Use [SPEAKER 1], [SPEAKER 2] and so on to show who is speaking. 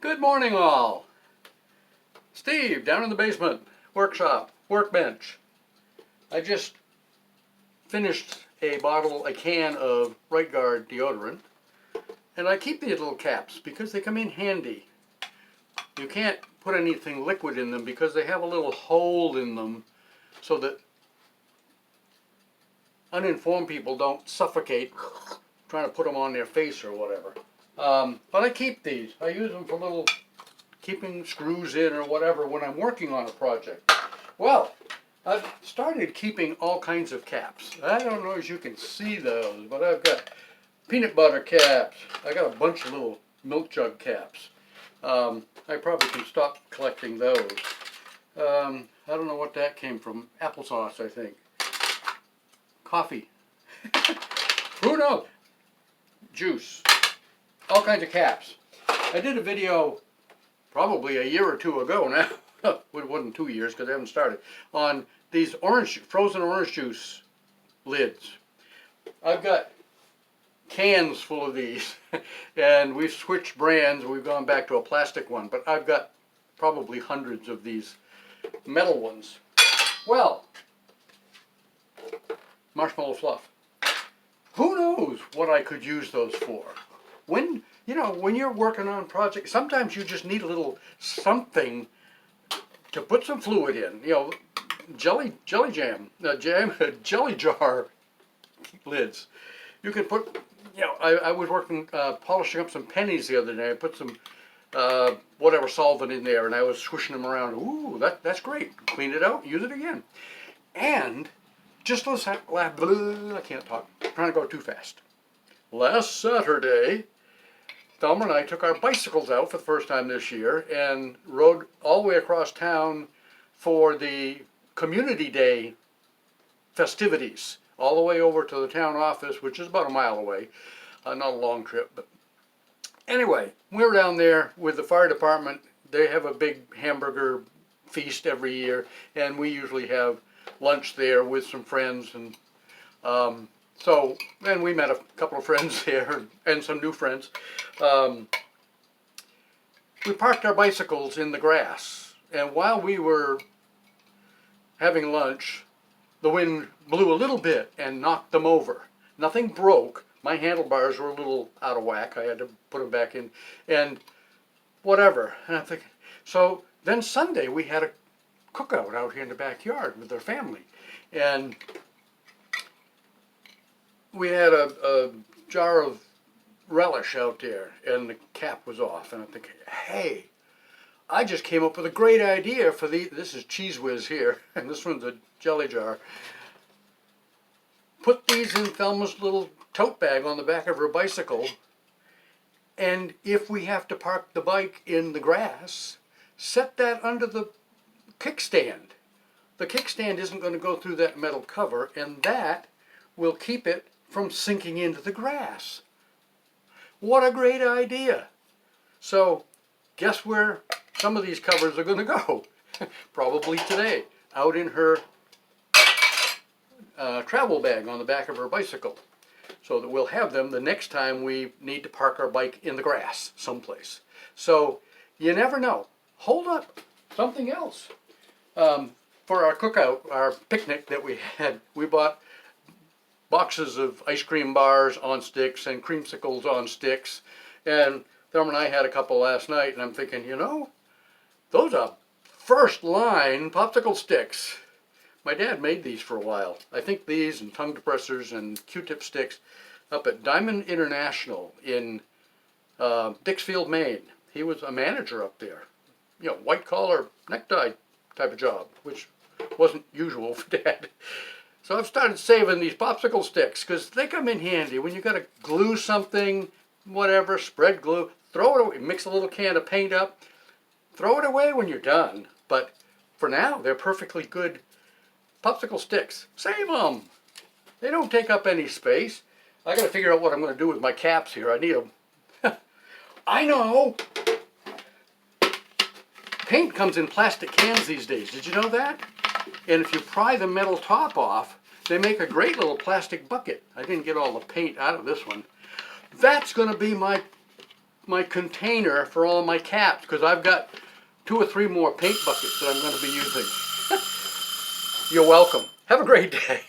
[SPEAKER 1] Good morning all. Steve down in the basement, workbench. I just finished a can of Right Guard deodorant, and I keep these little caps because they come in handy. You can't put anything liquid in them because they have a little hole in them so that uninformed people don't suffocate trying to put them on their face or whatever. But I keep these. I use them for little keeping screws in or whatever when I'm working on a project. Well, I've started keeping all kinds of caps. I don't know if you can see those, but I've got peanut butter caps. I got a bunch of little milk jug caps. I probably can stop collecting those. I don't know what that came from. Applesauce, I think. Coffee. Who knows? Juice. All kinds of caps. I did a video probably a year or two ago now. It wasn't 2 years because I haven't started. On these frozen orange juice lids. I've got cans full of these and we've switched brands. We've gone back to a plastic one, but I've got probably hundreds of these metal ones. Well, marshmallow fluff. Who knows what I could use those for? When you're working on projects, sometimes you just need a little something to put some fluid in. Jelly jar lids. You can put, I was working, polishing up some pennies the other day. I put some whatever solvent in there and I was swishing them around. Ooh, that's great. Clean it out, use it again. And just I can't talk. I'm trying to go too fast. Last Saturday, Thelma and I took our bicycles out for the first time this year and rode all the way across town for the Community Day festivities, all the way over to the town office, which is about a mile away. Not a long trip, but anyway, we were down there with the fire department. They have a big hamburger feast every year, and we usually have lunch there with some friends, and so then we met a couple of friends there and some new friends. We parked our bicycles in the grass, and while we were having lunch, the wind blew a little bit and knocked them over. Nothing broke. My handlebars were a little out of whack. I had to put them back in, and whatever. And I'm thinking, so then Sunday we had a cookout out here in the backyard with their family, and we had a jar of relish out there, and the cap was off, and I'm thinking, hey, I just came up with a great idea for this is Cheese Whiz here, and this one's a jelly jar. Put these in Thelma's little tote bag on the back of her bicycle, and if we have to park the bike in the grass, set that under the kickstand. The kickstand isn't going to go through that metal cover, and that will keep it from sinking into the grass. What a great idea. So guess where some of these covers are going to go? Probably today, out in her travel bag on the back of her bicycle, so that we'll have them the next time we need to park our bike in the grass someplace. So you never know. Hold up, something else. For our cookout, our picnic that we had, we bought boxes of ice cream bars on sticks and creamsicles on sticks, and Thelma and I had a couple last night, and I'm thinking, those are first line popsicle sticks. My dad made these for a while. I think these and tongue depressors and Q-tip sticks up at Diamond International in Dixfield, Maine. He was a manager up there. White collar necktie type of job, which wasn't usual for Dad. So I've started saving these popsicle sticks because they come in handy when you got to glue something, whatever, spread glue, throw it away, mix a little can of paint up, throw it away when you're done. But for now, they're perfectly good popsicle sticks. Save them. They don't take up any space. I got to figure out what I'm going to do with my caps here. I need them. I know. Paint comes in plastic cans these days. Did you know that? And if you pry the metal top off, they make a great little plastic bucket. I didn't get all the paint out of this one. That's going to be my my container for all of my caps, because I've got 2 or 3 more paint buckets that I'm going to be using. You're welcome. Have a great day.